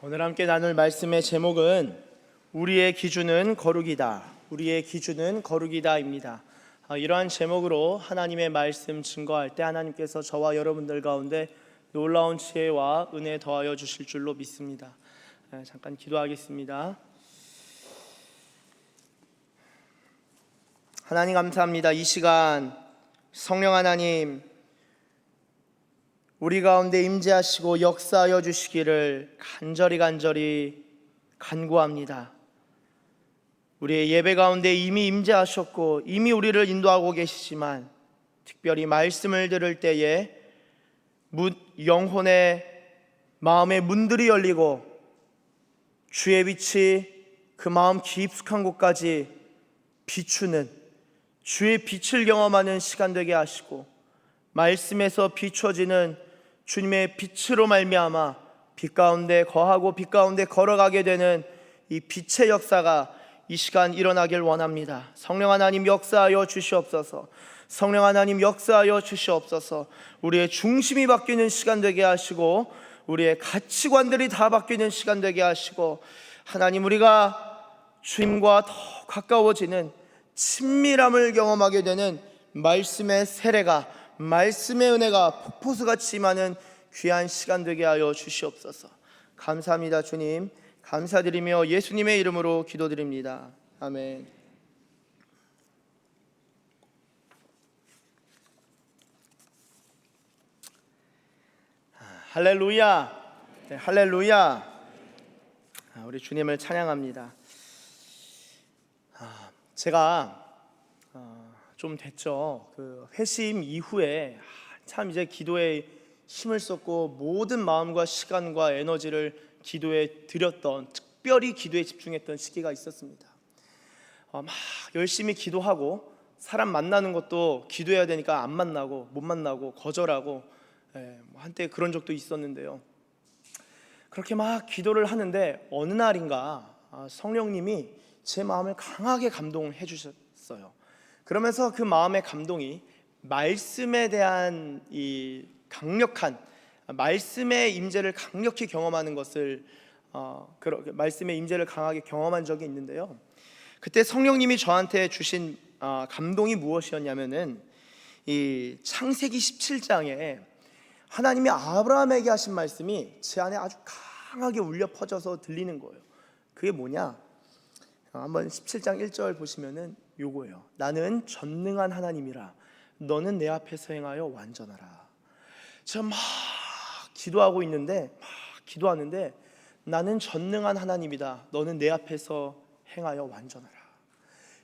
오늘 함께 나눌 말씀의 제목은 우리의 기준은 거룩이다. 우리의 기준은 거룩이다입니다. 이러한 제목으로 하나님의 말씀 증거할 때 하나님께서 저와 여러분들 가운데 놀라운 지혜와 은혜 더하여 주실 줄로 믿습니다. 잠깐 기도하겠습니다. 하나님 감사합니다. 이 시간 성령 하나님 우리 가운데 임재하시고 역사하여 주시기를 간절히 간구합니다. 우리의 예배 가운데 이미 임재하셨고 이미 우리를 인도하고 계시지만 특별히 말씀을 들을 때에 영혼의 마음의 문들이 열리고 주의 빛이 그 마음 깊숙한 곳까지 비추는 주의 빛을 경험하는 시간 되게 하시고 말씀에서 비춰지는 주님의 빛으로 말미암아 빛 가운데 거하고 빛 가운데 걸어가게 되는 이 빛의 역사가 이 시간 일어나길 원합니다. 성령 하나님 역사하여 주시옵소서. 성령 하나님 역사하여 주시옵소서. 우리의 중심이 바뀌는 시간 되게 하시고 우리의 가치관들이 다 바뀌는 시간 되게 하시고 하나님 우리가 주님과 더 가까워지는 친밀함을 경험하게 되는 말씀의 세례가 말씀의 은혜가 폭포수같이 임하는 귀한 시간 되게 하여 주시옵소서. 감사합니다. 주님 감사드리며 예수님의 이름으로 기도드립니다. 아멘. 할렐루야. 네, 할렐루야. 우리 주님을 찬양합니다. 제가 좀 됐죠. 그 회심 이후에 참 이제 기도에 힘을 쏟고 모든 마음과 시간과 에너지를 기도에 드렸던, 특별히 기도에 집중했던 시기가 있었습니다. 막 열심히 기도하고 사람 만나는 것도 기도해야 되니까 안 만나고 못 만나고 거절하고 한때 그런 적도 있었는데요. 그렇게 막 기도를 하는데 어느 날인가 성령님이 제 마음을 강하게 감동해 주셨어요. 그러면서 그 마음의 감동이 말씀에 대한 이 강력한 말씀의 임재를 강력히 경험하는 것을 말씀의 임재를 강하게 경험한 적이 있는데요. 그때 성령님이 저한테 주신 감동이 무엇이었냐면은 이 창세기 17장에 하나님이 아브라함에게 하신 말씀이 제 안에 아주 강하게 울려 퍼져서 들리는 거예요. 그게 뭐냐? 한번 17장 1절 보시면은 요거예요. 나는 전능한 하나님이라 너는 내 앞에서 행하여 완전하라. 제가 막 기도하고 있는데 기도하는데 나는 전능한 하나님이다. 너는 내 앞에서 행하여 완전하라.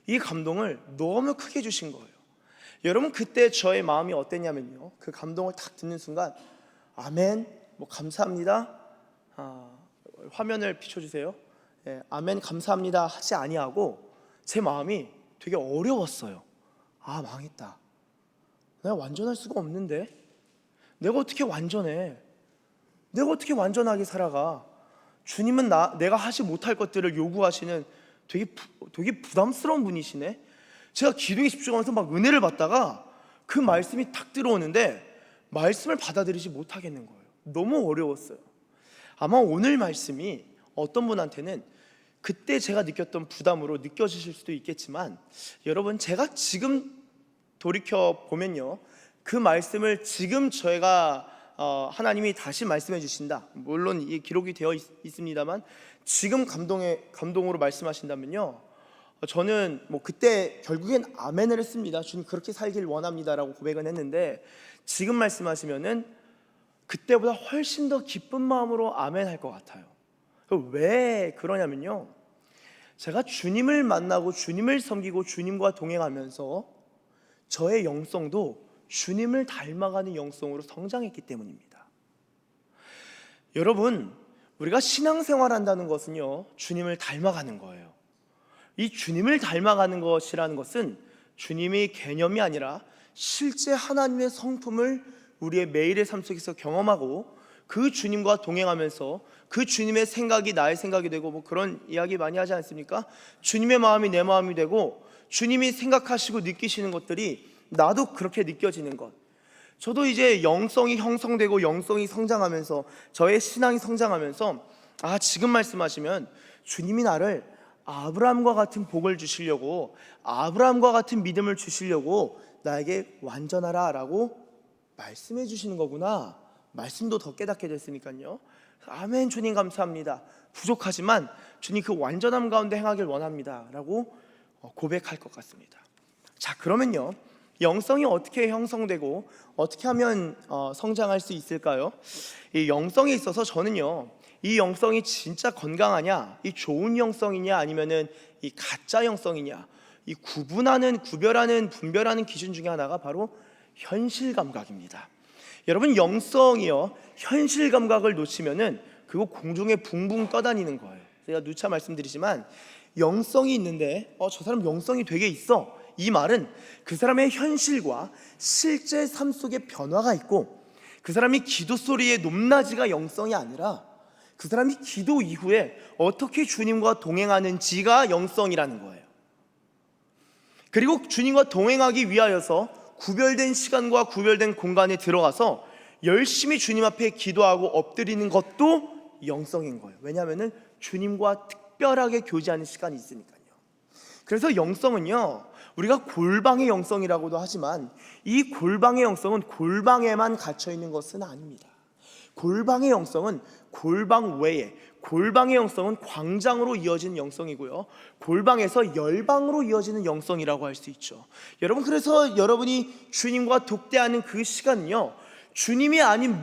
이 감동을 너무 크게 주신 거예요. 여러분 그때 저의 마음이 어땠냐면요. 그 감동을 딱 듣는 순간 아멘, 감사합니다. 화면을 비춰주세요. 아멘 감사합니다 하지 아니하고 제 마음이 되게 어려웠어요. 망했다. 내가 완전할 수가 없는데 내가 어떻게 완전해? 내가 어떻게 완전하게 살아가? 주님은 내가 하지 못할 것들을 요구하시는 되게 부담스러운 분이시네. 제가 기도에 집중하면서 막 은혜를 받다가 그 말씀이 탁 들어오는데 말씀을 받아들이지 못하겠는 거예요. 너무 어려웠어요. 아마 오늘 말씀이 어떤 분한테는 그때 제가 느꼈던 부담으로 느껴지실 수도 있겠지만 여러분 제가 지금 돌이켜 보면요 그 말씀을 지금 저희가 하나님이 다시 말씀해 주신다, 물론 이 기록이 되어 있습니다만 지금 감동으로 말씀하신다면요 저는 그때 결국엔 아멘을 했습니다. 주님 그렇게 살길 원합니다라고 고백은 했는데 지금 말씀하시면은 그때보다 훨씬 더 기쁜 마음으로 아멘 할 것 같아요. 왜 그러냐면요 제가 주님을 만나고 주님을 섬기고 주님과 동행하면서 저의 영성도 주님을 닮아가는 영성으로 성장했기 때문입니다. 여러분 우리가 신앙생활 한다는 것은요 주님을 닮아가는 거예요. 이 주님을 닮아가는 것이라는 것은 주님이 개념이 아니라 실제 하나님의 성품을 우리의 매일의 삶 속에서 경험하고 그 주님과 동행하면서 그 주님의 생각이 나의 생각이 되고 그런 이야기 많이 하지 않습니까? 주님의 마음이 내 마음이 되고 주님이 생각하시고 느끼시는 것들이 나도 그렇게 느껴지는 것. 저도 이제 영성이 형성되고 영성이 성장하면서 저의 신앙이 성장하면서 지금 말씀하시면 주님이 나를 아브라함과 같은 복을 주시려고, 아브라함과 같은 믿음을 주시려고 나에게 완전하라 라고 말씀해 주시는 거구나. 말씀도 더 깨닫게 됐으니까요. 아멘. 주님 감사합니다. 부족하지만 주님 그 완전함 가운데 행하길 원합니다 라고 고백할 것 같습니다. 자, 그러면요, 영성이 어떻게 형성되고 어떻게 하면 성장할 수 있을까요? 이 영성에 있어서 저는요, 이 영성이 진짜 건강하냐, 이 좋은 영성이냐, 아니면은 이 가짜 영성이냐, 이 구별하는 분별하는 기준 중에 하나가 바로 현실 감각입니다. 여러분, 영성이요, 현실 감각을 놓치면은 그거 공중에 붕붕 떠다니는 거예요. 제가 누차 말씀드리지만 영성이 있는데 저 사람 영성이 되게 있어, 이 말은 그 사람의 현실과 실제 삶 속에 변화가 있고, 그 사람이 기도 소리의 높낮이가 영성이 아니라 그 사람이 기도 이후에 어떻게 주님과 동행하는지가 영성이라는 거예요. 그리고 주님과 동행하기 위하여서 구별된 시간과 구별된 공간에 들어가서 열심히 주님 앞에 기도하고 엎드리는 것도 영성인 거예요. 왜냐하면 주님과 특별하게 교제하는 시간이 있으니까요. 그래서 영성은요, 우리가 골방의 영성이라고도 하지만 이 골방의 영성은 골방에만 갇혀 있는 것은 아닙니다. 골방의 영성은 골방 외에, 골방의 영성은 광장으로 이어지는 영성이고요, 골방에서 열방으로 이어지는 영성이라고 할 수 있죠. 여러분, 그래서 여러분이 주님과 독대하는 그 시간은요, 주님이 아닌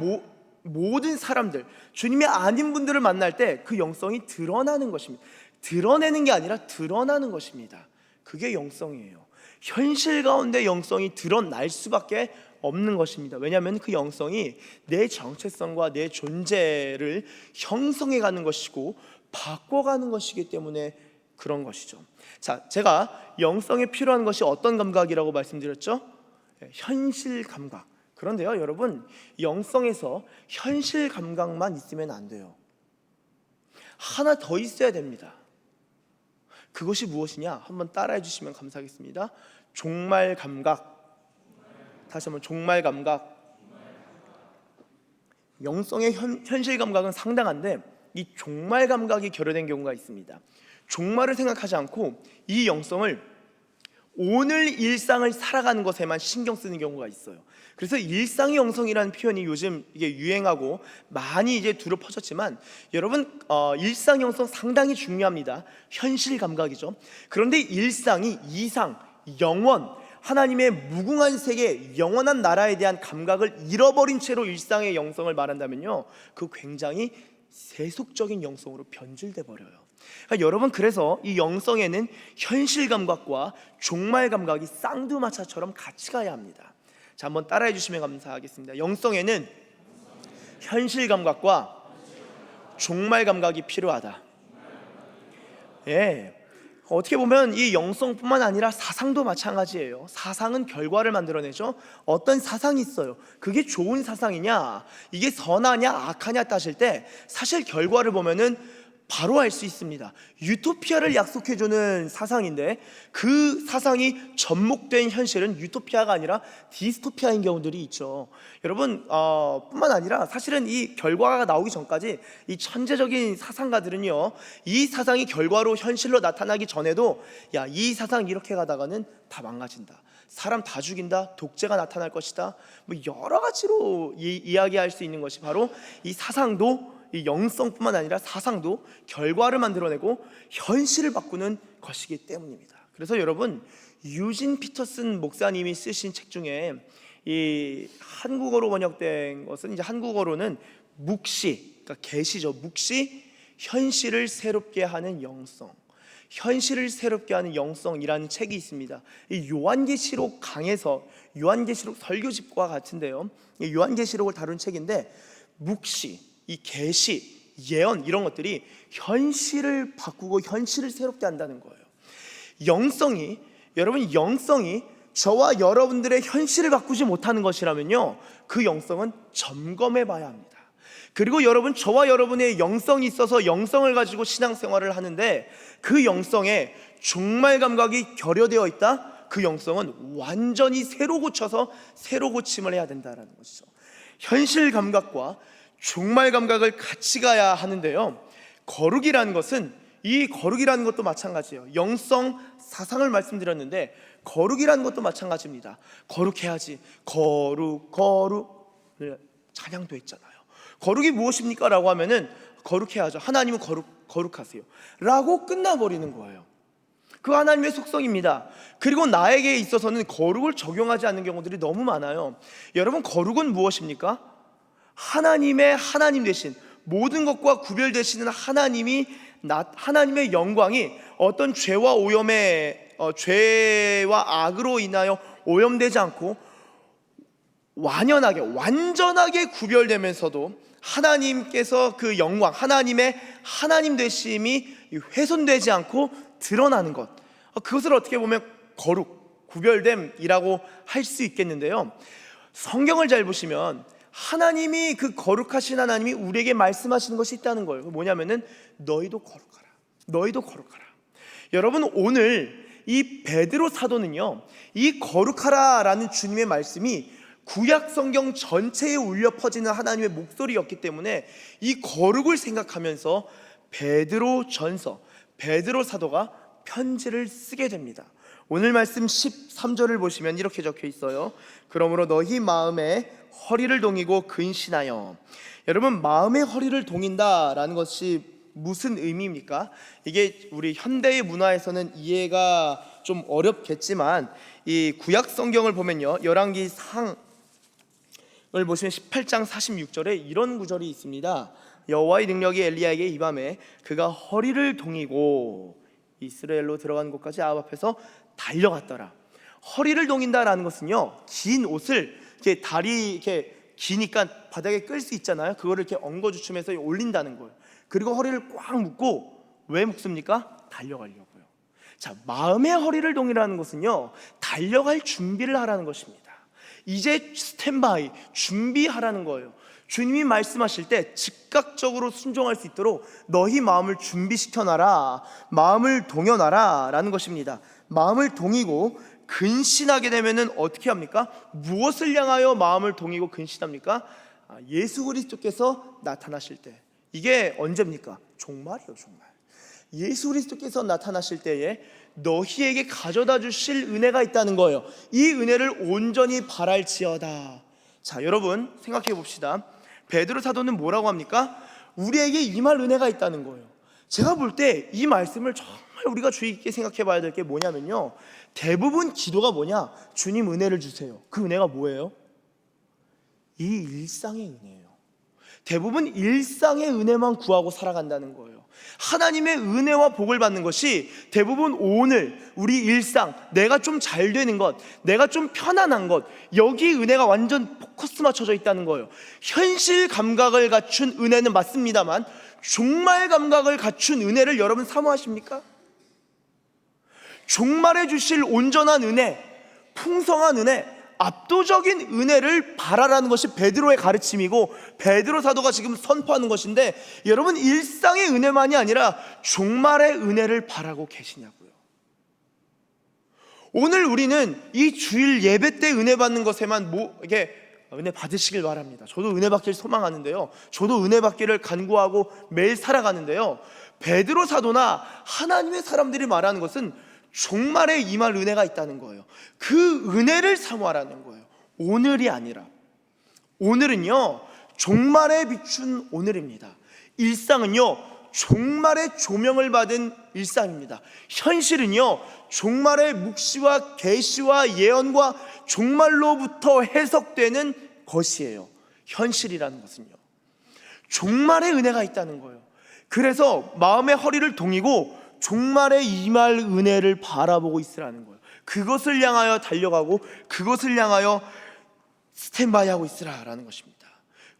모든 사람들, 주님이 아닌 분들을 만날 때 그 영성이 드러나는 것입니다. 드러내는 게 아니라 드러나는 것입니다. 그게 영성이에요. 현실 가운데 영성이 드러날 수밖에 없는 것입니다. 왜냐하면 그 영성이 내 정체성과 내 존재를 형성해가는 것이고 바꿔가는 것이기 때문에 그런 것이죠. 자, 제가 영성에 필요한 것이 어떤 감각이라고 말씀드렸죠? 현실 감각. 그런데요, 여러분, 영성에서 현실 감각만 있으면 안 돼요. 하나 더 있어야 됩니다. 그것이 무엇이냐? 한번 따라해 주시면 감사하겠습니다. 종말 감각. 다시 한번, 종말 감각. 영성의 현실 감각은 상당한데 이 종말 감각이 결여된 경우가 있습니다. 종말을 생각하지 않고 이 영성을 오늘 일상을 살아가는 것에만 신경 쓰는 경우가 있어요. 그래서 일상의 영성이라는 표현이 요즘 이게 유행하고 많이 이제 두루 퍼졌지만, 여러분, 일상 영성 상당히 중요합니다. 현실 감각이죠. 그런데 일상이 이상, 영원, 하나님의 무궁한 세계, 영원한 나라에 대한 감각을 잃어버린 채로 일상의 영성을 말한다면요, 그 굉장히 세속적인 영성으로 변질돼 버려요. 그러니까 여러분, 그래서 이 영성에는 현실 감각과 종말 감각이 쌍두마차처럼 같이 가야 합니다. 자, 한번 따라해 주시면 감사하겠습니다. 영성에는 현실 감각과 종말 감각이 필요하다. 예. 어떻게 보면 이 영성뿐만 아니라 사상도 마찬가지예요. 사상은 결과를 만들어내죠. 어떤 사상이 있어요. 그게 좋은 사상이냐, 이게 선하냐 악하냐 따질 때 사실 결과를 보면은 바로 알 수 있습니다. 유토피아를 약속해주는 사상인데 그 사상이 접목된 현실은 유토피아가 아니라 디스토피아인 경우들이 있죠. 여러분, 뿐만 아니라 사실은 이 결과가 나오기 전까지 이 천재적인 사상가들은요, 이 사상이 결과로 현실로 나타나기 전에도 야, 이 사상 이렇게 가다가는 다 망가진다, 사람 다 죽인다, 독재가 나타날 것이다, 뭐 여러 가지로 이야기할 수 있는 것이 바로 이 사상도, 이 영성뿐만 아니라 사상도 결과를 만들어내고 현실을 바꾸는 것이기 때문입니다. 그래서 여러분, 유진 피터슨 목사님이 쓰신 책 중에 이 한국어로 번역된 것은, 이제 한국어로는 묵시, 그러니까 계시죠. 묵시, 현실을 새롭게 하는 영성, 현실을 새롭게 하는 영성이라는 책이 있습니다. 이 요한계시록 강에서, 요한계시록 설교집과 같은데요, 이 요한계시록을 다룬 책인데, 묵시, 이 계시, 예언, 이런 것들이 현실을 바꾸고 현실을 새롭게 한다는 거예요. 영성이, 여러분, 영성이 저와 여러분들의 현실을 바꾸지 못하는 것이라면요, 그 영성은 점검해 봐야 합니다. 그리고 여러분, 저와 여러분의 영성이 있어서 영성을 가지고 신앙생활을 하는데 그 영성에 종말 감각이 결여되어 있다? 그 영성은 완전히 새로 고쳐서 새로 고침을 해야 된다는 것이죠. 현실 감각과 종말 감각을 같이 가야 하는데요, 거룩이라는 것은, 이 거룩이라는 것도 마찬가지예요. 영성 사상을 말씀드렸는데 거룩이라는 것도 마찬가지입니다. 거룩해야지. 거룩 찬양도 했잖아요. 거룩이 무엇입니까? 라고 하면은 거룩해야죠. 하나님은 거룩하세요 라고 끝나버리는 거예요. 그 하나님의 속성입니다. 그리고 나에게 있어서는 거룩을 적용하지 않는 경우들이 너무 많아요. 여러분, 거룩은 무엇입니까? 하나님의 하나님 되신, 모든 것과 구별되시는 하나님의 영광이 어떤 죄와 악으로 인하여 오염되지 않고 완전하게 구별되면서도 하나님께서 그 영광, 하나님의 하나님 되심이 훼손되지 않고 드러나는 것, 그것을 어떻게 보면 거룩, 구별됨이라고 할 수 있겠는데요. 성경을 잘 보시면 하나님이, 그 거룩하신 하나님이 우리에게 말씀하시는 것이 있다는 거예요. 뭐냐면은 너희도 거룩하라. 여러분, 오늘 이 베드로 사도는요, 이 거룩하라라는 주님의 말씀이 구약 성경 전체에 울려 퍼지는 하나님의 목소리였기 때문에 이 거룩을 생각하면서 베드로 사도가 편지를 쓰게 됩니다. 오늘 말씀 13절을 보시면 이렇게 적혀 있어요. 그러므로 너희 마음에 허리를 동이고 근신하여. 여러분, 마음의 허리를 동인다라는 것이 무슨 의미입니까? 이게 우리 현대의 문화에서는 이해가 좀 어렵겠지만, 이 구약 성경을 보면요, 열왕기 상을 보시면 18장 46절에 이런 구절이 있습니다. 여호와의 능력이 엘리야에게 임하매 그가 허리를 동이고 이스라엘로 들어간 곳까지 아합 앞에서 달려갔더라. 허리를 동인다라는 것은요, 긴 옷을 이렇게 다리 이렇게 기니까 바닥에 끌 수 있잖아요. 그거를 이렇게 엉거주춤해서 올린다는 거예요. 그리고 허리를 꽉 묶고, 왜 묶습니까? 달려가려고요. 자, 마음의 허리를 동이라는 것은요, 달려갈 준비를 하라는 것입니다. 이제 스탠바이, 준비하라는 거예요. 주님이 말씀하실 때 즉각적으로 순종할 수 있도록 너희 마음을 준비시켜놔라, 마음을 동여놔라 라는 것입니다. 마음을 동이고 근신하게 되면은 어떻게 합니까? 무엇을 향하여 마음을 동이고 근신합니까? 예수 그리스도께서 나타나실 때. 이게 언제입니까? 종말이에요, 종말. 예수 그리스도께서 나타나실 때에 너희에게 가져다 주실 은혜가 있다는 거예요. 이 은혜를 온전히 바랄지어다. 자, 여러분 생각해 봅시다. 베드로 사도는 뭐라고 합니까? 우리에게 임할 은혜가 있다는 거예요. 제가 볼 때 이 말씀을 정말 우리가 주의 깊게 생각해 봐야 될 게 뭐냐면요, 대부분 기도가 뭐냐? 주님 은혜를 주세요. 그 은혜가 뭐예요? 이 일상의 은혜예요. 대부분 일상의 은혜만 구하고 살아간다는 거예요. 하나님의 은혜와 복을 받는 것이 대부분 오늘 우리 일상, 내가 좀 잘 되는 것, 내가 좀 편안한 것, 여기 은혜가 완전 포커스 맞춰져 있다는 거예요. 현실 감각을 갖춘 은혜는 맞습니다만 종말 감각을 갖춘 은혜를 여러분 사모하십니까? 종말에 주실 온전한 은혜, 풍성한 은혜, 압도적인 은혜를 바라라는 것이 베드로의 가르침이고 베드로 사도가 지금 선포하는 것인데, 여러분 일상의 은혜만이 아니라 종말의 은혜를 바라고 계시냐고요. 오늘 우리는 이 주일 예배 때 은혜 받는 것에만 이게 은혜 받으시길 바랍니다. 저도 은혜 받기를 소망하는데요, 저도 은혜 받기를 간구하고 매일 살아가는데요, 베드로 사도나 하나님의 사람들이 말하는 것은 종말에 임할 은혜가 있다는 거예요. 그 은혜를 사모하라는 거예요. 오늘이 아니라. 오늘은요, 종말에 비춘 오늘입니다. 일상은요, 종말의 조명을 받은 일상입니다. 현실은요, 종말의 묵시와 계시와 예언과 종말로부터 해석되는 것이에요. 현실이라는 것은요, 종말의 은혜가 있다는 거예요. 그래서 마음의 허리를 동이고 종말에 임할 은혜를 바라보고 있으라는 거예요. 그것을 향하여 달려가고 그것을 향하여 스탠바이하고 있으라라는 것입니다.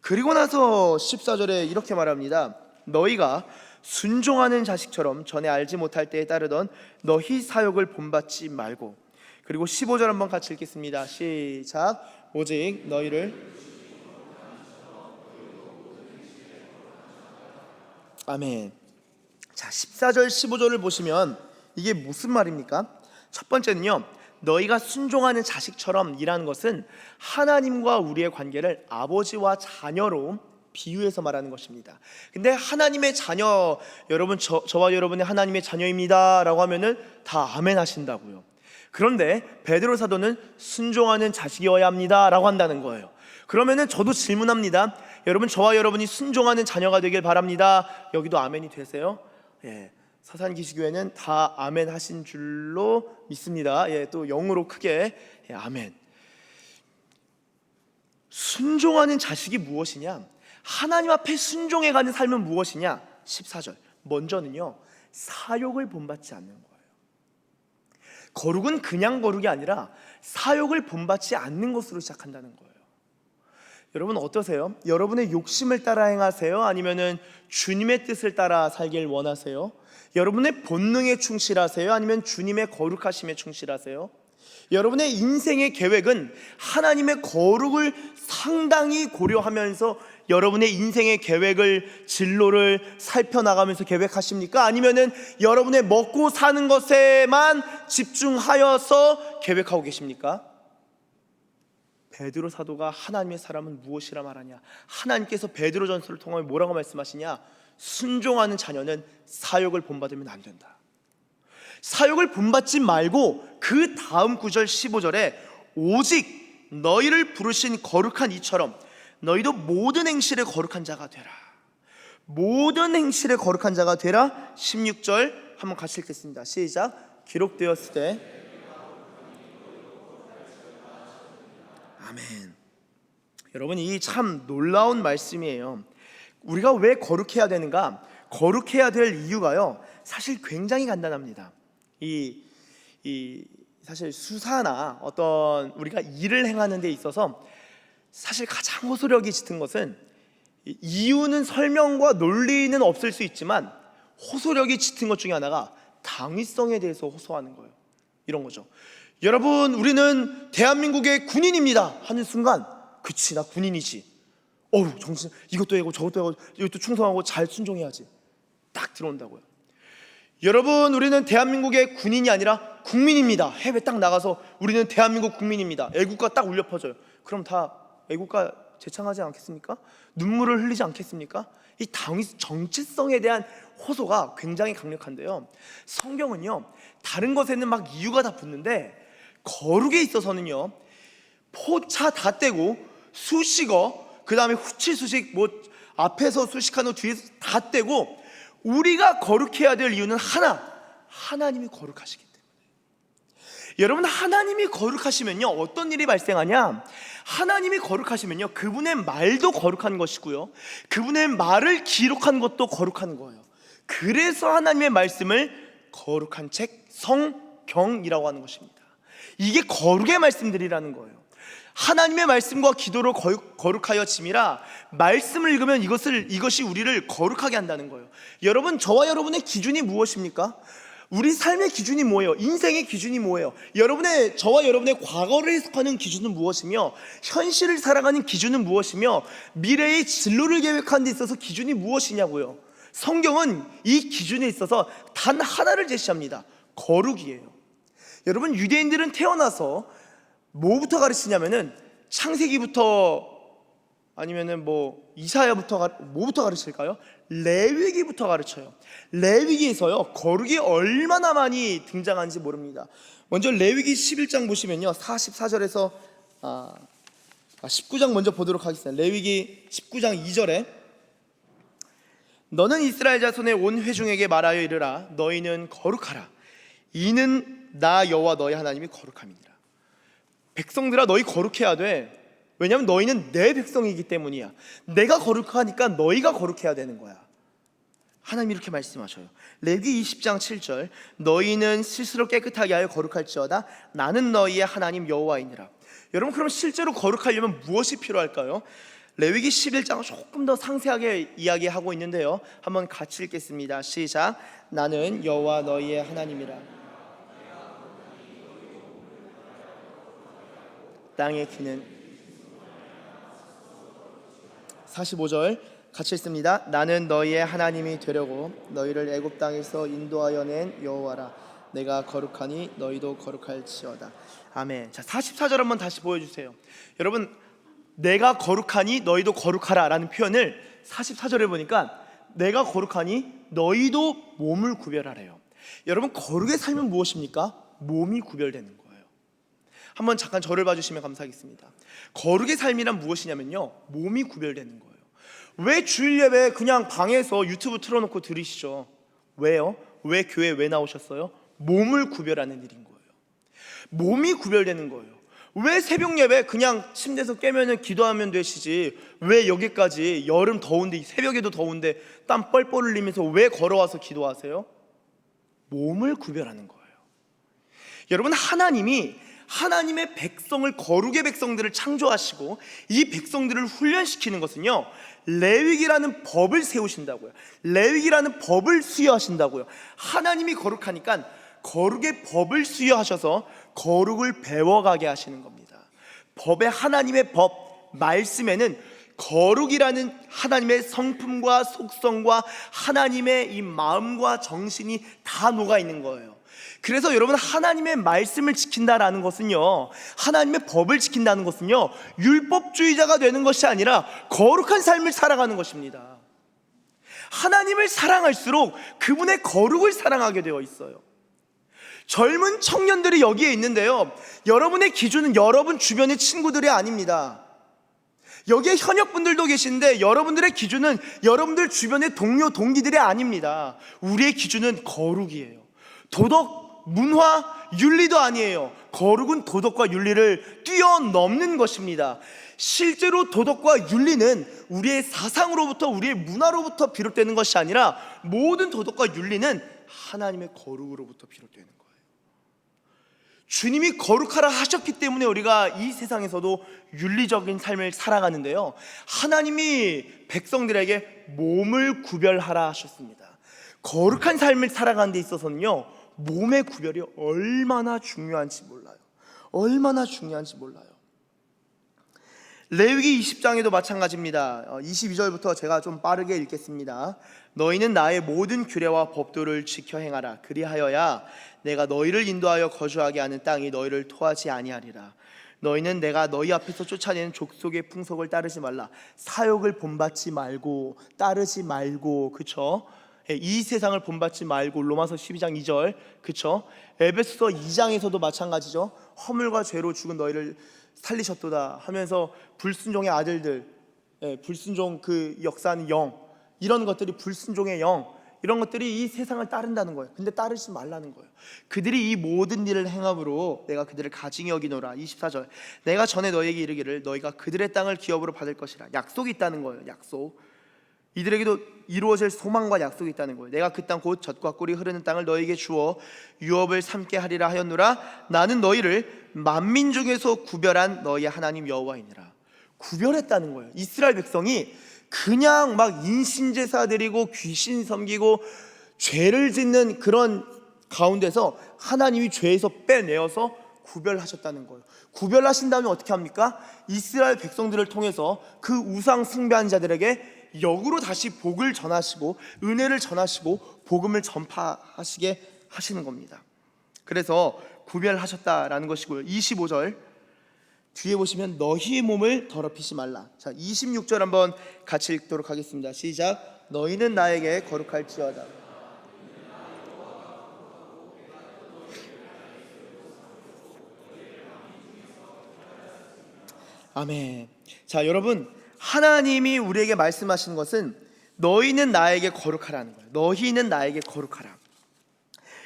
그리고 나서 14절에 이렇게 말합니다. 너희가 순종하는 자식처럼 전에 알지 못할 때에 따르던 너희 사욕을 본받지 말고. 그리고 15절 한번 같이 읽겠습니다. 시작. 오직 너희를. 아멘. 자, 14절 15절을 보시면 이게 무슨 말입니까? 첫 번째는요, 너희가 순종하는 자식처럼 이라는 것은 하나님과 우리의 관계를 아버지와 자녀로 비유해서 말하는 것입니다. 근데 하나님의 자녀, 여러분 저와 여러분의 하나님의 자녀입니다 라고 하면은 다 아멘 하신다고요. 그런데 베드로 사도는 순종하는 자식이어야 합니다 라고 한다는 거예요. 그러면은 저도 질문합니다. 여러분, 저와 여러분이 순종하는 자녀가 되길 바랍니다. 여기도 아멘이 되세요? 예, 사산기시교회는 다 아멘 하신 줄로 믿습니다. 예, 또 영으로 크게 아멘. 순종하는 자식이 무엇이냐? 하나님 앞에 순종해가는 삶은 무엇이냐? 14절, 먼저는요, 사욕을 본받지 않는 거예요. 거룩은 그냥 거룩이 아니라 사욕을 본받지 않는 것으로 시작한다는 거예요. 여러분 어떠세요? 여러분의 욕심을 따라 행하세요? 아니면은 주님의 뜻을 따라 살길 원하세요? 여러분의 본능에 충실하세요? 아니면 주님의 거룩하심에 충실하세요? 여러분의 인생의 계획은 하나님의 거룩을 상당히 고려하면서 여러분의 인생의 계획을, 진로를 살펴나가면서 계획하십니까? 아니면은 여러분의 먹고 사는 것에만 집중하여서 계획하고 계십니까? 베드로 사도가 하나님의 사람은 무엇이라 말하냐? 하나님께서 베드로 전서를 통하여 뭐라고 말씀하시냐? 순종하는 자녀는 사욕을 본받으면 안 된다. 사욕을 본받지 말고 그 다음 구절 15절에 오직 너희를 부르신 거룩한 이처럼 너희도 모든 행실에 거룩한 자가 되라. 모든 행실에 거룩한 자가 되라. 16절 한번 같이 읽겠습니다. 시작. 기록되었을 때 아멘. 여러분, 이 참 놀라운 말씀이에요. 우리가 왜 거룩해야 되는가? 거룩해야 될 이유가요, 사실 굉장히 간단합니다. 사실 수사나 어떤 우리가 일을 행하는 데 있어서 사실 가장 호소력이 짙은 것은, 이유는 설명과 논리는 없을 수 있지만 호소력이 짙은 것 중에 하나가 당위성에 대해서 호소하는 거예요. 이런 거죠. 여러분, 우리는 대한민국의 군인입니다 하는 순간, 그치, 나 군인이지, 어우 정신, 이것도 해고 저것도 해고 이것도 충성하고 잘 순종해야지, 딱 들어온다고요. 여러분, 우리는 대한민국의 군인이 아니라 국민입니다. 해외 딱 나가서 우리는 대한민국 국민입니다, 애국가 딱 울려 퍼져요. 그럼 다 애국가 제창하지 않겠습니까? 눈물을 흘리지 않겠습니까? 이 정체성에 대한 호소가 굉장히 강력한데요, 성경은요 다른 것에는 막 이유가 다 붙는데 거룩에 있어서는요, 포차 다 떼고 수식어, 그 다음에 후치수식, 뭐 앞에서 수식한 후 뒤에서 다 떼고, 우리가 거룩해야 될 이유는 하나님이 거룩하시기 때문에. 여러분, 하나님이 거룩하시면요 어떤 일이 발생하냐? 하나님이 거룩하시면요 그분의 말도 거룩한 것이고요, 그분의 말을 기록한 것도 거룩한 거예요. 그래서 하나님의 말씀을 거룩한 책, 성경이라고 하는 것입니다. 이게 거룩의 말씀들이라는 거예요. 하나님의 말씀과 기도로 거룩하여 짐이라, 말씀을 읽으면 이것이 우리를 거룩하게 한다는 거예요. 여러분, 저와 여러분의 기준이 무엇입니까? 우리 삶의 기준이 뭐예요? 인생의 기준이 뭐예요? 저와 여러분의 과거를 해석하는 기준은 무엇이며, 현실을 살아가는 기준은 무엇이며, 미래의 진로를 계획하는 데 있어서 기준이 무엇이냐고요. 성경은 이 기준에 있어서 단 하나를 제시합니다. 거룩이에요. 여러분, 유대인들은 태어나서 뭐부터 가르치냐면은 창세기부터 아니면은 뭐 이사야부터 뭐부터 가르칠까요? 레위기부터 가르쳐요. 레위기에서요 거룩이 얼마나 많이 등장하는지 모릅니다. 먼저 레위기 11장 보시면요 44절에서 19장 먼저 보도록 하겠습니다. 레위기 19장 2절에 너는 이스라엘 자손의 온 회중에게 말하여 이르라. 너희는 거룩하라. 이는 나 여호와 너희 하나님이 거룩함이니라. 백성들아, 너희 거룩해야 돼. 왜냐하면 너희는 내 백성이기 때문이야. 내가 거룩하니까 너희가 거룩해야 되는 거야. 하나님이 이렇게 말씀하셔요. 레위기 20장 7절 너희는 스스로 깨끗하게 하여 거룩할지어다. 나는 너희의 하나님 여호와이니라. 여러분, 그럼 실제로 거룩하려면 무엇이 필요할까요? 레위기 11장은 조금 더 상세하게 이야기하고 있는데요, 한번 같이 읽겠습니다. 시작. 나는 여호와 너희의 하나님이라. 땅의 기는 45절 같이 읽습니다. 나는 너희의 하나님이 되려고 너희를 애굽 땅에서 인도하여 낸 여호와라. 내가 거룩하니 너희도 거룩할지어다. 아멘. 자, 44절 한번 다시 보여주세요. 여러분, 내가 거룩하니 너희도 거룩하라 라는 표현을 44절에 보니까 내가 거룩하니 너희도 몸을 구별하래요. 여러분, 거룩의 삶은 무엇입니까? 몸이 구별되는 거예요. 한번 잠깐 저를 봐주시면 감사하겠습니다. 거룩의 삶이란 무엇이냐면요, 몸이 구별되는 거예요. 왜 주일 예배 그냥 방에서 유튜브 틀어놓고 들으시죠? 왜요? 왜 교회 왜 나오셨어요? 몸을 구별하는 일인 거예요. 몸이 구별되는 거예요. 왜 새벽 예배 그냥 침대에서 깨면은 기도하면 되시지, 왜 여기까지 여름 더운데, 새벽에도 더운데 땀 뻘뻘 흘리면서 왜 걸어와서 기도하세요? 몸을 구별하는 거예요. 여러분, 하나님이 하나님의 백성을, 거룩의 백성들을 창조하시고 이 백성들을 훈련시키는 것은요, 레위기라는 법을 세우신다고요. 레위기라는 법을 수여하신다고요. 하나님이 거룩하니까 거룩의 법을 수여하셔서 거룩을 배워가게 하시는 겁니다. 법에, 하나님의 법, 말씀에는 거룩이라는 하나님의 성품과 속성과 하나님의 이 마음과 정신이 다 녹아 있는 거예요. 그래서 여러분, 하나님의 말씀을 지킨다라는 것은요, 하나님의 법을 지킨다는 것은요, 율법주의자가 되는 것이 아니라 거룩한 삶을 살아가는 것입니다. 하나님을 사랑할수록 그분의 거룩을 사랑하게 되어 있어요. 젊은 청년들이 여기에 있는데요, 여러분의 기준은 여러분 주변의 친구들이 아닙니다. 여기에 현역분들도 계신데 여러분들의 기준은 여러분들 주변의 동료, 동기들이 아닙니다. 우리의 기준은 거룩이에요. 도덕, 문화, 윤리도 아니에요. 거룩은 도덕과 윤리를 뛰어넘는 것입니다. 실제로 도덕과 윤리는 우리의 사상으로부터, 우리의 문화로부터 비롯되는 것이 아니라 모든 도덕과 윤리는 하나님의 거룩으로부터 비롯되는 거예요. 주님이 거룩하라 하셨기 때문에 우리가 이 세상에서도 윤리적인 삶을 살아가는데요, 하나님이 백성들에게 몸을 구별하라 하셨습니다. 거룩한 삶을 살아가는 데 있어서는요, 몸의 구별이 얼마나 중요한지 몰라요. 얼마나 중요한지 몰라요. 레위기 20장에도 마찬가지입니다. 22절부터 제가 좀 빠르게 읽겠습니다. 너희는 나의 모든 규례와 법도를 지켜 행하라. 그리하여야 내가 너희를 인도하여 거주하게 하는 땅이 너희를 토하지 아니하리라. 너희는 내가 너희 앞에서 쫓아내는 족속의 풍속을 따르지 말라. 사욕을 본받지 말고, 따르지 말고, 그쵸? 이 세상을 본받지 말고. 로마서 12장 2절, 그쵸? 에베소서 2장에서도 마찬가지죠. 허물과 죄로 죽은 너희를 살리셨도다 하면서 불순종의 아들들, 불순종 그 역사하는 영, 이런 것들이 불순종의 영, 이런 것들이 이 세상을 따른다는 거예요. 근데 따르지 말라는 거예요. 그들이 이 모든 일을 행함으로 내가 그들을 가증히 여기노라. 24절, 내가 전에 너희에게 이르기를 너희가 그들의 땅을 기업으로 받을 것이라. 약속이 있다는 거예요. 약속. 이들에게도 이루어질 소망과 약속이 있다는 거예요. 내가 그 땅 곧 젖과 꿀이 흐르는 땅을 너희에게 주어 유업을 삼게 하리라 하였노라. 나는 너희를 만민 중에서 구별한 너희 하나님 여호와이니라. 구별했다는 거예요. 이스라엘 백성이 그냥 막 인신제사 드리고 귀신 섬기고 죄를 짓는 그런 가운데서 하나님이 죄에서 빼내어서 구별하셨다는 거예요. 구별하신 다음에 어떻게 합니까? 이스라엘 백성들을 통해서 그 우상 숭배한 자들에게 역으로 다시 복을 전하시고 은혜를 전하시고 복음을 전파하시게 하시는 겁니다. 그래서 구별하셨다라는 것이고요. 25절 뒤에 보시면 너희의 몸을 더럽히지 말라. 자, 26절 한번 같이 읽도록 하겠습니다. 시작. 너희는 나에게 거룩할지어다. 아멘. 자, 여러분, 하나님이 우리에게 말씀하시는 것은 너희는 나에게 거룩하라는 거예요. 너희는 나에게 거룩하라.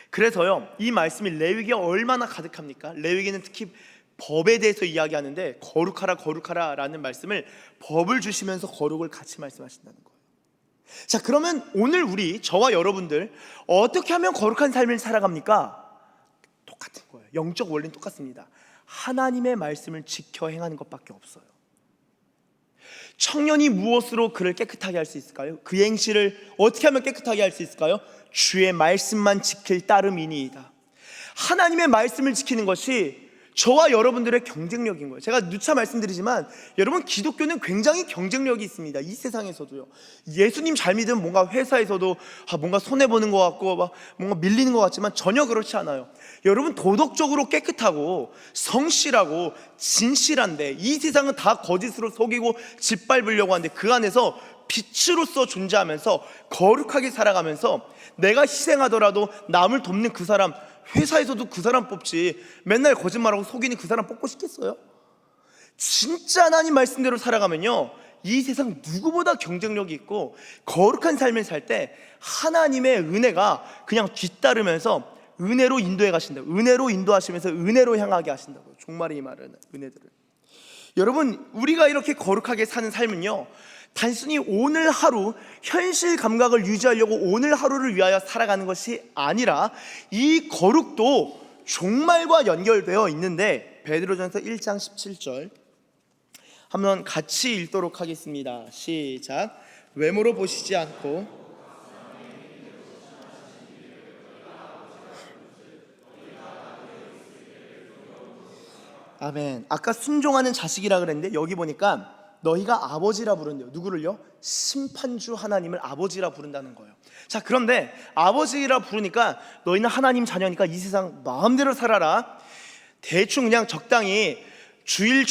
그래서요, 이 말씀이 레위기가 얼마나 가득합니까? 레위기는 특히 법에 대해서 이야기하는데 거룩하라 거룩하라 라는 말씀을, 법을 주시면서 거룩을 같이 말씀하신다는 거예요. 자, 그러면 오늘 우리, 저와 여러분들 어떻게 하면 거룩한 삶을 살아갑니까? 똑같은 거예요. 영적 원리는 똑같습니다. 하나님의 말씀을 지켜 행하는 것밖에 없어요. 청년이 무엇으로 그를 깨끗하게 할 수 있을까요? 그 행실을 어떻게 하면 깨끗하게 할 수 있을까요? 주의 말씀만 지킬 따름이니이다. 하나님의 말씀을 지키는 것이 저와 여러분들의 경쟁력인 거예요. 제가 누차 말씀드리지만 여러분, 기독교는 굉장히 경쟁력이 있습니다. 이 세상에서도요. 예수님 잘 믿으면 뭔가 회사에서도 뭔가 손해보는 것 같고 막 뭔가 밀리는 것 같지만 전혀 그렇지 않아요. 여러분, 도덕적으로 깨끗하고 성실하고 진실한데 이 세상은 다 거짓으로 속이고 짓밟으려고 하는데 그 안에서 빛으로서 존재하면서 거룩하게 살아가면서 내가 희생하더라도 남을 돕는 그 사람, 회사에서도 그 사람 뽑지 맨날 거짓말하고 속이는 그 사람 뽑고 싶겠어요? 진짜 하나님 말씀대로 살아가면요, 이 세상 누구보다 경쟁력이 있고 거룩한 삶을 살 때 하나님의 은혜가 그냥 뒤따르면서 은혜로 인도해 가신다고, 은혜로 인도하시면서 은혜로 향하게 하신다고. 종말의 이 말은 은혜들을. 여러분, 우리가 이렇게 거룩하게 사는 삶은요, 단순히 오늘 하루 현실 감각을 유지하려고 오늘 하루를 위하여 살아가는 것이 아니라 이 거룩도 종말과 연결되어 있는데, 베드로전서 1장 17절 한번 같이 읽도록 하겠습니다. 시작. 외모로 보시지 않고 아멘. 아까 순종하는 자식이라 그랬는데 여기 보니까 너희가 아버지라 부른대요. 누구를요? 심판주 하나님을 아버지라 부른다는 거예요. 자, 그런데 아버지라 부르니까 너희는 하나님 자녀니까 이 세상 마음대로 살아라, 대충 그냥 적당히 주일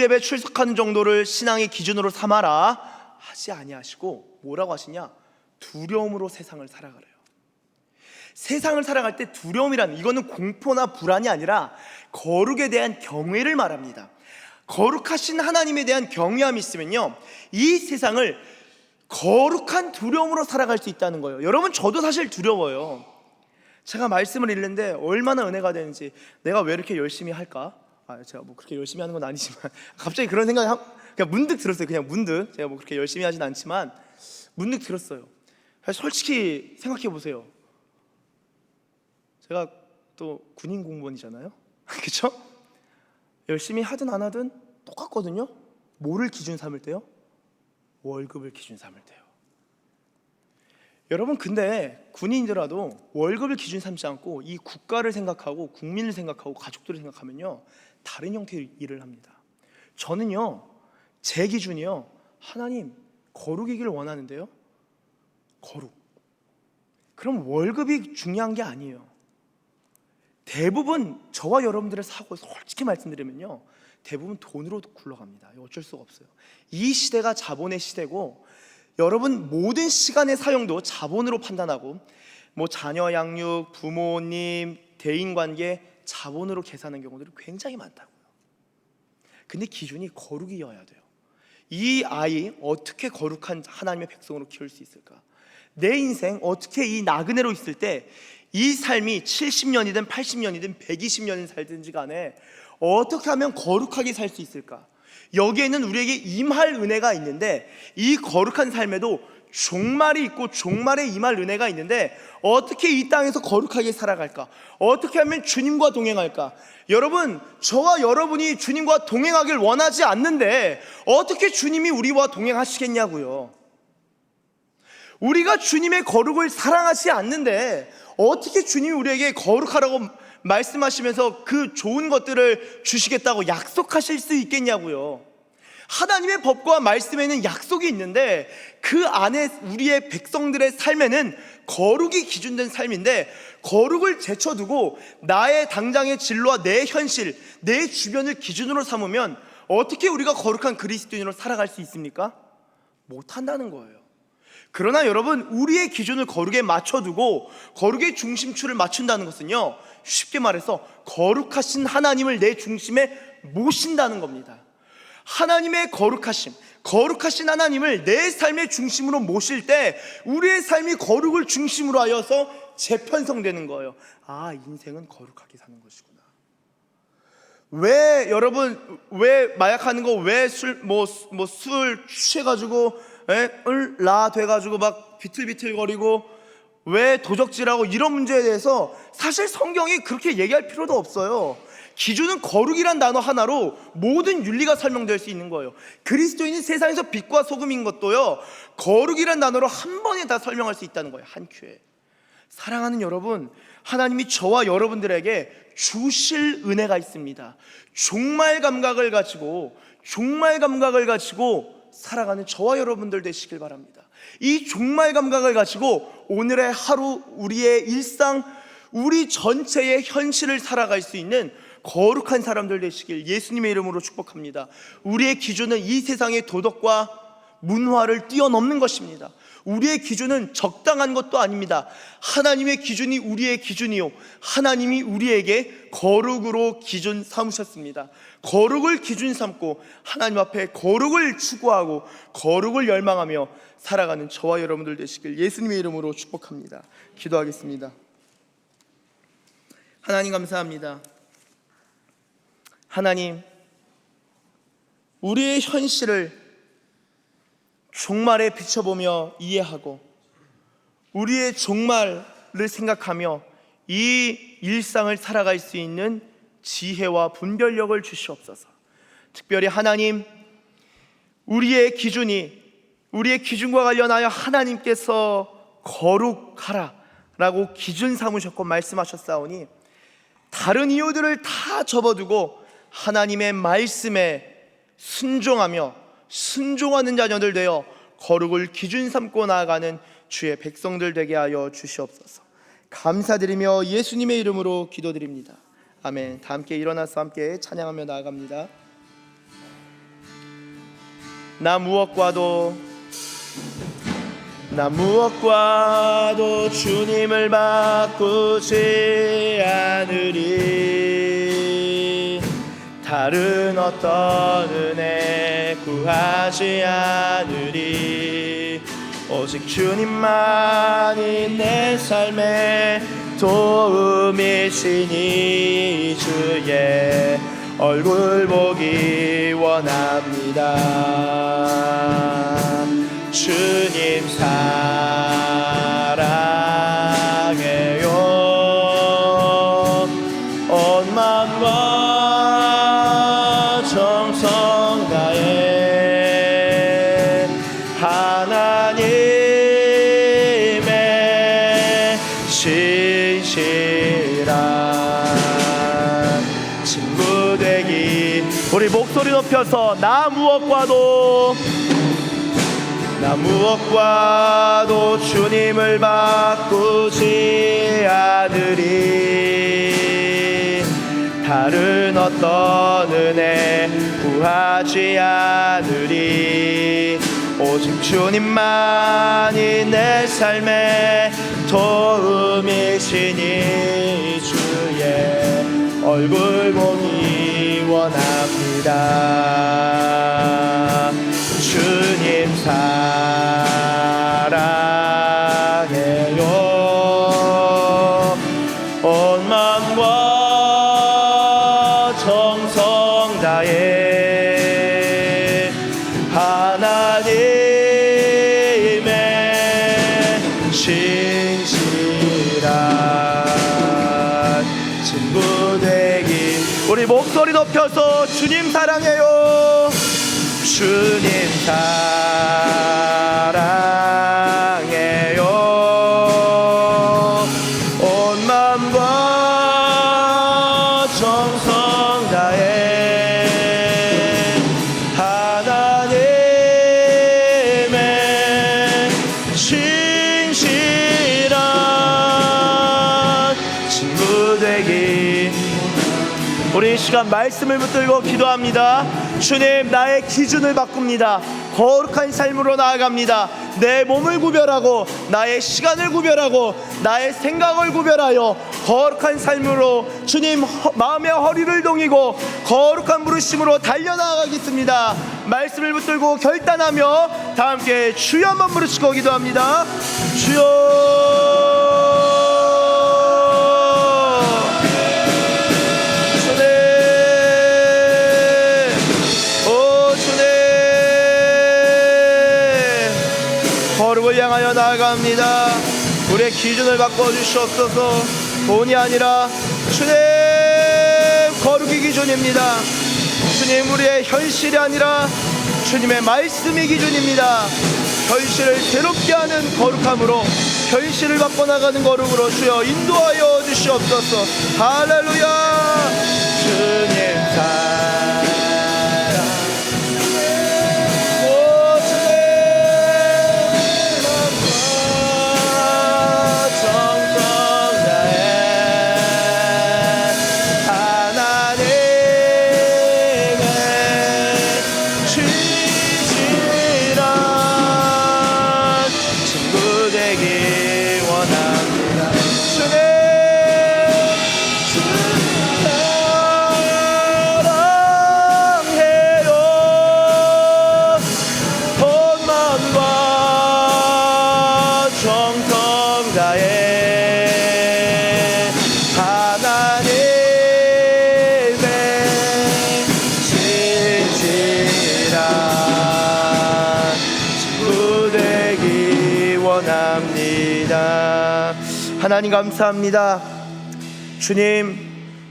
예배 출석하는 정도를 신앙의 기준으로 삼아라 하지 아니하시고 뭐라고 하시냐? 두려움으로 세상을 살아가래요. 세상을 살아갈 때 두려움이란, 이거는 공포나 불안이 아니라 거룩에 대한 경외를 말합니다. 거룩하신 하나님에 대한 경외함이 있으면요, 이 세상을 거룩한 두려움으로 살아갈 수 있다는 거예요. 여러분, 저도 사실 두려워요. 제가 말씀을 읽는데 얼마나 은혜가 되는지, 내가 왜 이렇게 열심히 할까? 제가 뭐 그렇게 열심히 하는 건 아니지만 갑자기 그런 생각이 그냥 문득 들었어요. 그냥 문득. 제가 뭐 그렇게 열심히 하진 않지만 문득 들었어요. 솔직히 생각해 보세요. 제가 또 군인 공무원이잖아요. 그렇죠? 열심히 하든 안 하든 똑같거든요. 뭐를 기준 삼을 때요? 월급을 기준 삼을 때요. 여러분, 근데 군인이더라도 월급을 기준 삼지 않고 이 국가를 생각하고 국민을 생각하고 가족들을 생각하면요, 다른 형태의 일을 합니다. 저는요, 제 기준이요, 하나님 거룩이기를 원하는데요, 거룩. 그럼 월급이 중요한 게 아니에요. 대부분 저와 여러분들의 사고, 솔직히 말씀드리면요, 대부분 돈으로 굴러갑니다. 어쩔 수가 없어요. 이 시대가 자본의 시대고, 여러분 모든 시간의 사용도 자본으로 판단하고, 뭐 자녀 양육, 부모님, 대인관계 자본으로 계산하는 경우들이 굉장히 많다고요. 근데 기준이 거룩이어야 돼요. 이 아이 어떻게 거룩한 하나님의 백성으로 키울 수 있을까? 내 인생 어떻게 이 나그네로 있을 때 이 삶이 70년이든 80년이든 120년이 살든지 간에 어떻게 하면 거룩하게 살 수 있을까? 여기에는 우리에게 임할 은혜가 있는데, 이 거룩한 삶에도 종말이 있고 종말에 임할 은혜가 있는데, 어떻게 이 땅에서 거룩하게 살아갈까? 어떻게 하면 주님과 동행할까? 여러분, 저와 여러분이 주님과 동행하길 원하지 않는데 어떻게 주님이 우리와 동행하시겠냐고요. 우리가 주님의 거룩을 사랑하지 않는데 어떻게 주님이 우리에게 거룩하라고 말씀하시면서 그 좋은 것들을 주시겠다고 약속하실 수 있겠냐고요. 하나님의 법과 말씀에는 약속이 있는데 그 안에 우리의 백성들의 삶에는 거룩이 기준된 삶인데, 거룩을 제쳐두고 나의 당장의 진로와 내 현실, 내 주변을 기준으로 삼으면 어떻게 우리가 거룩한 그리스도인으로 살아갈 수 있습니까? 못한다는 거예요. 그러나 여러분, 우리의 기준을 거룩에 맞춰두고 거룩의 중심추를 맞춘다는 것은요, 쉽게 말해서 거룩하신 하나님을 내 중심에 모신다는 겁니다. 하나님의 거룩하심, 거룩하신 하나님을 내 삶의 중심으로 모실 때 우리의 삶이 거룩을 중심으로 하여서 재편성되는 거예요. 아, 인생은 거룩하게 사는 것이구나. 왜 여러분, 왜 마약하는 거, 왜 술 취해가지고 라 돼가지고 막 비틀비틀거리고 왜 도적질하고, 이런 문제에 대해서 사실 성경이 그렇게 얘기할 필요도 없어요. 기준은 거룩이란 단어 하나로 모든 윤리가 설명될 수 있는 거예요. 그리스도인이 세상에서 빛과 소금인 것도요, 거룩이란 단어로 한 번에 다 설명할 수 있다는 거예요. 한 큐에. 사랑하는 여러분, 하나님이 저와 여러분들에게 주실 은혜가 있습니다. 종말 감각을 가지고 살아가는 저와 여러분들 되시길 바랍니다. 이 종말 감각을 가지고 오늘의 하루, 우리의 일상, 우리 전체의 현실을 살아갈 수 있는 거룩한 사람들 되시길 예수님의 이름으로 축복합니다. 우리의 기준은 이 세상의 도덕과 문화를 뛰어넘는 것입니다. 우리의 기준은 적당한 것도 아닙니다. 하나님의 기준이 우리의 기준이요, 하나님이 우리에게 거룩으로 기준 삼으셨습니다. 거룩을 기준 삼고 하나님 앞에 거룩을 추구하고 거룩을 열망하며 살아가는 저와 여러분들 되시길 예수님의 이름으로 축복합니다. 기도하겠습니다. 하나님 감사합니다. 하나님, 우리의 현실을 종말에 비춰보며 이해하고 우리의 종말을 생각하며 이 일상을 살아갈 수 있는 지혜와 분별력을 주시옵소서. 특별히 하나님, 우리의 기준과 관련하여 하나님께서 거룩하라 라고 기준 삼으셨고 말씀하셨사오니 다른 이유들을 다 접어두고 하나님의 말씀에 순종하는 자녀들 되어 거룩을 기준 삼고 나아가는 주의 백성들 되게 하여 주시옵소서. 감사드리며 예수님의 이름으로 기도드립니다. 아멘. 다 함께 일어나서 함께 찬양하며 나아갑니다. 나 무엇과도 주님을 바꾸지 않으리. 다른 어떤 은혜 구하지 않으리. 오직 주님만이 내 삶의 도움이시니 주의 얼굴 보기 원합니다. 주님 사랑해요. 온 마음과 정성 다해 하나님의 신실한 친구 되기. 우리 목소리 높여서 나 무엇과도 주님을 바꾸지 않으리. 다른 어떤 은혜 구하지 않으리. 오직 주님만이 내 삶의 도움이시니 주의 얼굴 보기 원합니다. 주님 사랑해요. 온 마음과 정성 다해 하나님의 신실한 친구 되기. 우리 목소리 높여서 주님 사랑해요. 주님 사랑해요. 온 마음과 정성 다해 하나님의 신실한 친구 되기. 우리 이 시간 말씀을 붙들고 기도합니다. 주님, 나의 기준을 바꿉니다. 거룩한 삶으로 나아갑니다. 내 몸을 구별하고 나의 시간을 구별하고 나의 생각을 구별하여 거룩한 삶으로 주님 마음의 허리를 동이고 거룩한 부르심으로 달려나가겠습니다. 말씀을 붙들고 결단하며 다 함께 주여 한번 부르시고 기도합니다. 주여. 거룩을 향하여 나아갑니다. 우리의 기준을 바꿔주시옵소서. 돈이 아니라 주님 거룩이 기준입니다. 주님, 우리의 현실이 아니라 주님의 말씀이 기준입니다. 현실을 새롭게 하는 거룩함으로 현실을 바꿔나가는 거룩으로 주여 인도하여 주시옵소서. 할렐루야. 주님 신실한 다해 하나님의 진실한 친구 되기 원합니다. 하나님 감사합니다. 주님,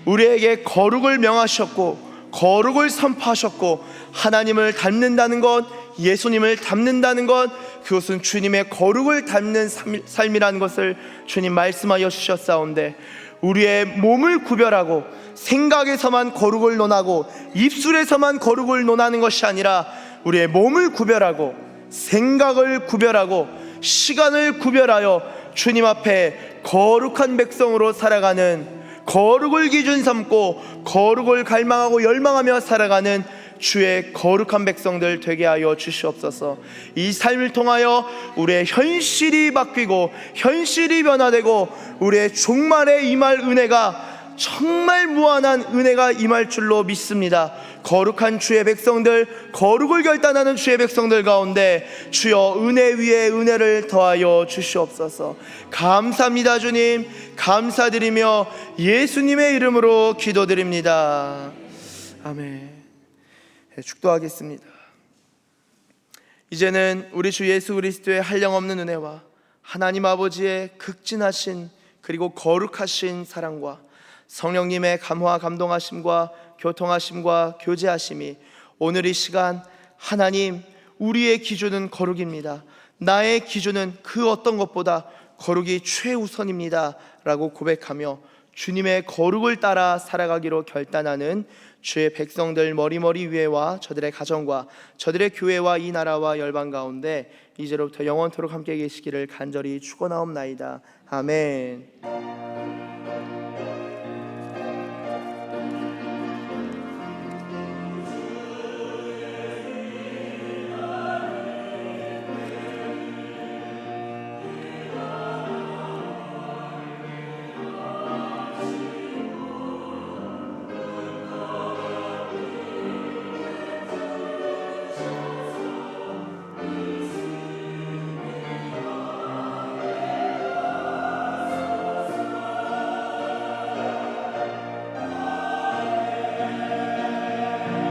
우리에게 거룩을 명하셨고 거룩을 선포하셨고, 하나님을 닮는다는 것, 예수님을 닮는다는 것, 그것은 주님의 거룩을 닮는 삶이라는 것을 주님 말씀하여 주셨사온데, 우리의 몸을 구별하고 생각에서만 거룩을 논하고 입술에서만 거룩을 논하는 것이 아니라 우리의 몸을 구별하고 생각을 구별하고 시간을 구별하여 주님 앞에 거룩한 백성으로 살아가는, 거룩을 기준 삼고 거룩을 갈망하고 열망하며 살아가는 주의 거룩한 백성들 되게 하여 주시옵소서. 이 삶을 통하여 우리의 현실이 바뀌고 현실이 변화되고 우리의 종말에 임할 은혜가, 정말 무한한 은혜가 임할 줄로 믿습니다. 거룩한 주의 백성들, 거룩을 결단하는 주의 백성들 가운데 주여 은혜 위에 은혜를 더하여 주시옵소서. 감사합니다. 주님 감사드리며 예수님의 이름으로 기도드립니다. 아멘. 축도하겠습니다. 이제는 우리 주 예수 그리스도의 한량없는 은혜와 하나님 아버지의 극진하신 그리고 거룩하신 사랑과 성령님의 감화 감동하심과 교통하심과 교제하심이 오늘 이 시간, 하나님 우리의 기준은 거룩입니다, 나의 기준은 그 어떤 것보다 거룩이 최우선입니다 라고 고백하며 주님의 거룩을 따라 살아가기로 결단하는 주의 백성들 머리머리 위에와 저들의 가정과 저들의 교회와 이 나라와 열방 가운데 이제로부터 영원토록 함께 계시기를 간절히 축원하옵나이다. 아멘.